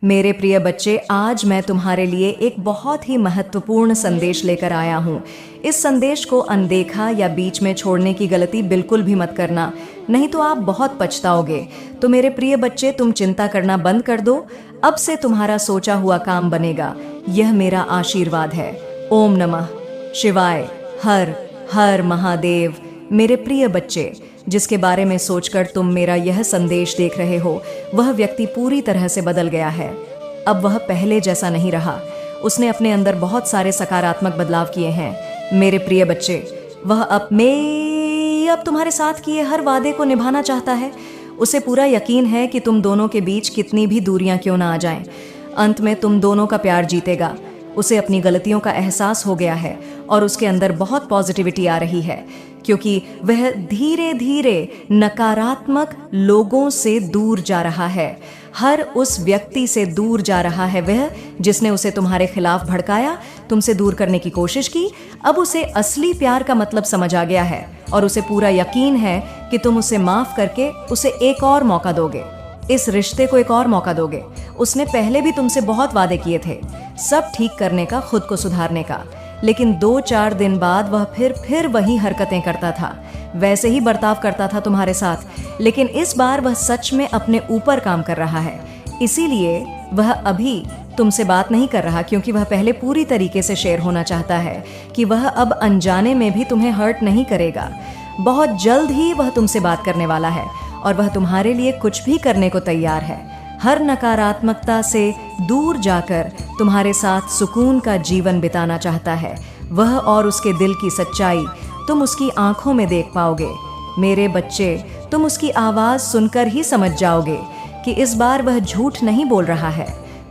मेरे प्रिय बच्चे, आज मैं तुम्हारे लिए एक बहुत ही महत्वपूर्ण संदेश लेकर आया हूँ। इस संदेश को अनदेखा या बीच में छोड़ने की गलती बिल्कुल भी मत करना, नहीं तो आप बहुत पछताओगे। तो मेरे प्रिय बच्चे, तुम चिंता करना बंद कर दो। अब से तुम्हारा सोचा हुआ काम बनेगा। यह मेरा आशीर्वाद है। ओम नमः शिवाय। हर हर महादेव। मेरे प्रिय बच्चे, जिसके बारे में सोचकर तुम मेरा यह संदेश देख रहे हो, वह व्यक्ति पूरी तरह से बदल गया है। अब वह पहले जैसा नहीं रहा। उसने अपने अंदर बहुत सारे सकारात्मक बदलाव किए हैं। मेरे प्रिय बच्चे, वह अब तुम्हारे साथ किए हर वादे को निभाना चाहता है। उसे पूरा यकीन है कि तुम दोनों के बीच कितनी भी दूरियां क्यों ना आ जाएं, अंत में तुम दोनों का प्यार जीतेगा। उसे अपनी गलतियों का एहसास हो गया है और उसके अंदर बहुत पॉजिटिविटी आ रही है, क्योंकि वह धीरे धीरे नकारात्मक लोगों से दूर जा रहा है। हर उस व्यक्ति से दूर जा रहा है वह जिसने उसे तुम्हारे खिलाफ भड़काया, तुमसे दूर करने की कोशिश की। अब उसे असली प्यार का मतलब समझ आ गया है और उसे पूरा यकीन है कि तुम उसे माफ करके उसे एक और मौका दोगे, इस रिश्ते को एक और मौका दोगे। उसने पहले भी तुमसे बहुत वादे किए थे, सब ठीक करने का, खुद को सुधारने का, लेकिन 2-4 दिन बाद वह फिर वही हरकतें करता था, वैसे ही बर्ताव करता था तुम्हारे साथ। लेकिन इस बार वह सच में अपने ऊपर काम कर रहा है, इसीलिए वह अभी तुमसे बात नहीं कर रहा, क्योंकि वह पहले पूरी तरीके से शेयर होना चाहता है कि वह अब अनजाने में भी तुम्हें हर्ट नहीं करेगा। बहुत जल्द ही वह तुमसे बात करने वाला है और वह तुम्हारे लिए कुछ भी करने को तैयार है। हर नकारात्मकता से दूर जाकर तुम्हारे साथ सुकून का जीवन बिताना चाहता है वह, और उसके दिल की सच्चाई तुम उसकी आंखों में देख पाओगे। मेरे बच्चे, तुम उसकी आवाज़ सुनकर ही समझ जाओगे कि इस बार वह झूठ नहीं बोल रहा है,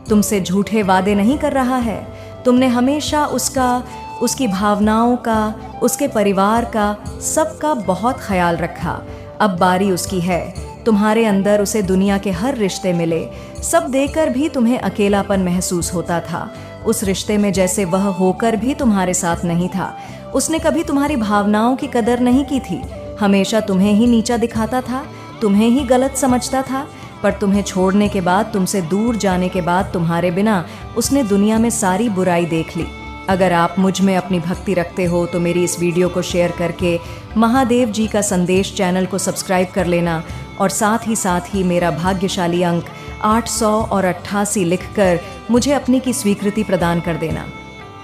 तुमसे झूठे वादे नहीं कर रहा है। तुमने हमेशा उसकी भावनाओं का, उसके परिवार का, सबका बहुत ख्याल रखा। अब बारी उसकी है। तुम्हारे अंदर उसे दुनिया के हर रिश्ते मिले, सब देकर भी तुम्हें अकेलापन महसूस होता था। उस रिश्ते में जैसे वह होकर भी तुम्हारे साथ नहीं था। उसने कभी तुम्हारी भावनाओं की कदर नहीं की थी, हमेशा तुम्हें ही नीचा दिखाता था, तुम्हें ही गलत समझता था। पर तुम्हें छोड़ने के बाद, तुमसे दूर जाने के बाद, तुम्हारे बिना उसने दुनिया में सारी बुराई देख ली। अगर आप मुझ में अपनी भक्ति रखते हो तो मेरी इस वीडियो को शेयर करके महादेव जी का संदेश चैनल को सब्सक्राइब कर लेना, और साथ ही मेरा भाग्यशाली अंक 888 लिखकर मुझे अपनी की स्वीकृति प्रदान कर देना।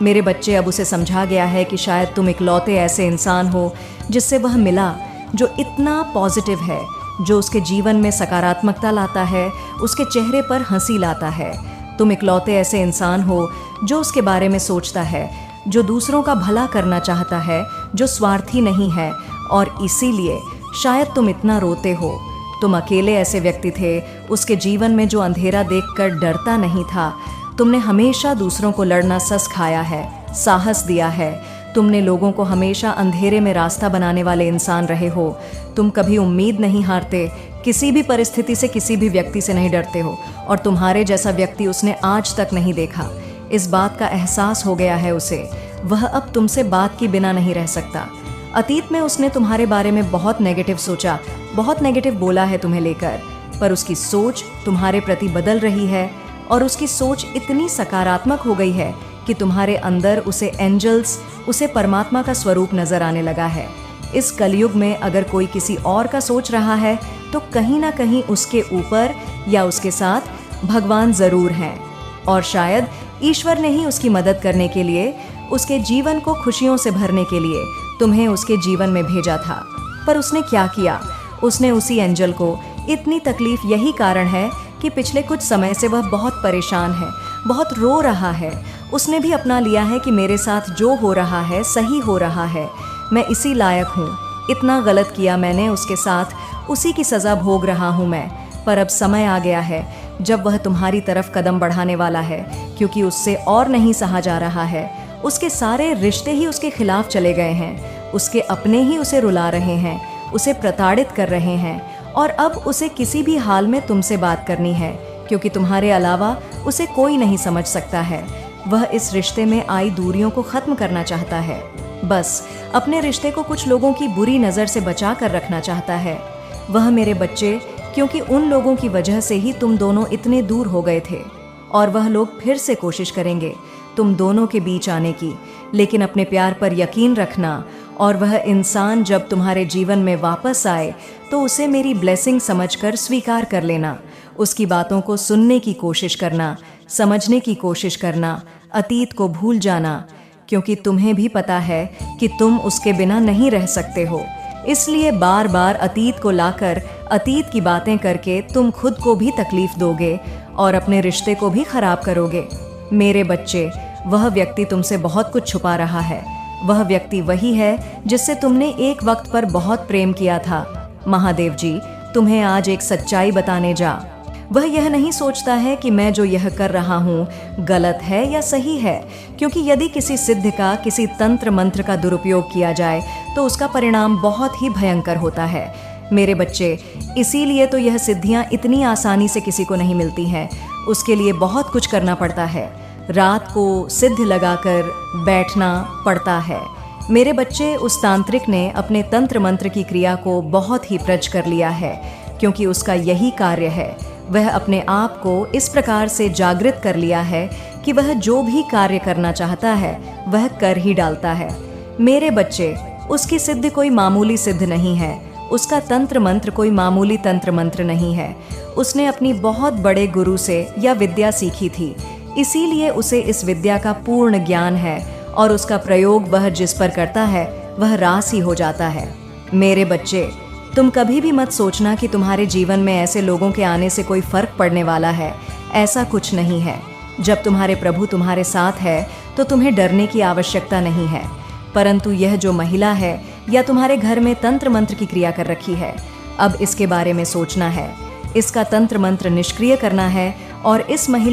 मेरे बच्चे, अब उसे समझा गया है कि शायद तुम इकलौते ऐसे इंसान हो जिससे वह मिला, जो इतना पॉजिटिव है, जो उसके जीवन में सकारात्मकता लाता है, उसके चेहरे पर हंसी लाता है। तुम इकलौते ऐसे इंसान हो जो उसके बारे में सोचता है, जो दूसरों का भला करना चाहता है, जो स्वार्थी नहीं है, और इसीलिए शायद तुम इतना रोते हो। तुम अकेले ऐसे व्यक्ति थे उसके जीवन में जो अंधेरा देखकर डरता नहीं था। तुमने हमेशा दूसरों को लड़ना सिखाया है, साहस दिया है। तुमने लोगों को हमेशा अंधेरे में रास्ता बनाने वाले इंसान रहे हो। तुम कभी उम्मीद नहीं हारते, किसी भी परिस्थिति से, किसी भी व्यक्ति से नहीं डरते हो, और तुम्हारे जैसा व्यक्ति उसने आज तक नहीं देखा। इस बात का एहसास हो गया है उसे। वह अब तुमसे बात के बिना नहीं रह सकता। अतीत में उसने तुम्हारे बारे में बहुत नेगेटिव सोचा, बहुत नेगेटिव बोला है तुम्हें लेकर, पर उसकी सोच तुम्हारे प्रति बदल रही है, और उसकी सोच इतनी सकारात्मक हो गई है कि तुम्हारे अंदर उसे एंजल्स, उसे परमात्मा का स्वरूप नजर आने लगा है। इस कलयुग में अगर कोई किसी और का सोच रहा है तो कहीं ना कहीं उसके ऊपर या उसके साथ भगवान जरूर हैं, और शायद ईश्वर ने ही उसकी मदद करने के लिए, उसके जीवन को खुशियों से भरने के लिए तुम्हें उसके जीवन में भेजा था। पर उसने क्या किया? उसने उसी एंजल को इतनी तकलीफ, यही कारण है कि पिछले कुछ समय से वह बहुत परेशान है, बहुत रो रहा है। उसने भी अपना लिया है कि मेरे साथ जो हो रहा है सही हो रहा है, मैं इसी लायक हूँ, इतना गलत किया मैंने उसके साथ, उसी की सज़ा भोग रहा हूँ मैं। पर अब समय आ गया है जब वह तुम्हारी तरफ कदम बढ़ाने वाला है, क्योंकि उससे और नहीं सहा जा रहा है। उसके सारे रिश्ते ही उसके खिलाफ चले गए हैं, उसके अपने ही उसे रुला रहे हैं, उसे प्रताड़ित कर रहे हैं, और अब उसे किसी भी हाल में तुमसे बात करनी है, क्योंकि तुम्हारे अलावा उसे कोई नहीं समझ सकता है। वह इस रिश्ते में आई दूरियों को ख़त्म करना चाहता है, बस अपने रिश्ते को कुछ लोगों की बुरी नज़र से बचा कर रखना चाहता है। वह, मेरे बच्चे, क्योंकि उन लोगों की वजह से ही तुम दोनों इतने दूर हो गए थे। और वह लोग फिर से कोशिश करेंगे तुम दोनों के बीच आने की। लेकिन अपने प्यार पर यकीन रखना, और वह इंसान जब तुम्हारे जीवन में वापस आए तो उसे मेरी ब्लेसिंग समझकर स्वीकार कर लेना। उसकी बातों को सुनने की कोशिश करना, समझने की कोशिश करना, अतीत को भूल जाना, क्योंकि तुम्हें भी पता है कि तुम उसके बिना नहीं रह सकते हो। इसलिए बार बार अतीत को लाकर अतीत की बातें करके तुम खुद को भी तकलीफ दोगे और अपने रिश्ते को भी खराब करोगे। मेरे बच्चे, वह व्यक्ति तुमसे बहुत कुछ छुपा रहा है। वह व्यक्ति वही है जिससे तुमने एक वक्त पर बहुत प्रेम किया था। महादेव जी तुम्हें आज एक सच्चाई बताने जा। वह यह नहीं सोचता है कि मैं जो यह कर रहा हूँ गलत है या सही है, क्योंकि यदि किसी सिद्ध का, किसी तंत्र मंत्र का दुरुपयोग किया जाए तो उसका परिणाम बहुत ही भयंकर होता है। मेरे बच्चे, इसीलिए तो यह सिद्धियाँ इतनी आसानी से किसी को नहीं मिलती हैं। उसके लिए बहुत कुछ करना पड़ता है। रात को सिद्ध लगाकर बैठना पड़ता है। मेरे बच्चे, उस तांत्रिक ने अपने तंत्र मंत्र की क्रिया को बहुत ही प्रज कर लिया है, क्योंकि उसका यही कार्य है। वह अपने आप को इस प्रकार से जागृत कर लिया है कि वह जो भी कार्य करना चाहता है वह कर ही डालता है। मेरे बच्चे, उसकी सिद्धि कोई मामूली सिद्ध नहीं है। उसका तंत्र मंत्र कोई मामूली तंत्र मंत्र नहीं है। उसने अपनी बहुत बड़े गुरु से यह विद्या सीखी थी, इसीलिए उसे इस विद्या का पूर्ण ज्ञान है, और उसका प्रयोग वह जिस पर करता है वह रास ही हो जाता है। मेरे बच्चे, तुम कभी भी मत सोचना कि तुम्हारे जीवन में ऐसे लोगों के आने से कोई फर्क पड़ने वाला है। ऐसा कुछ नहीं है। जब तुम्हारे प्रभु तुम्हारे साथ है तो तुम्हें डरने की आवश्यकता नहीं है। परंतु यह जो महिला है या तुम्हारे घर में तंत्र मंत्र की क्रिया कर रखी है, अब इसके बारे में सोचना है। इसका तंत्र मंत्र निष्क्रिय करना है और इस महिला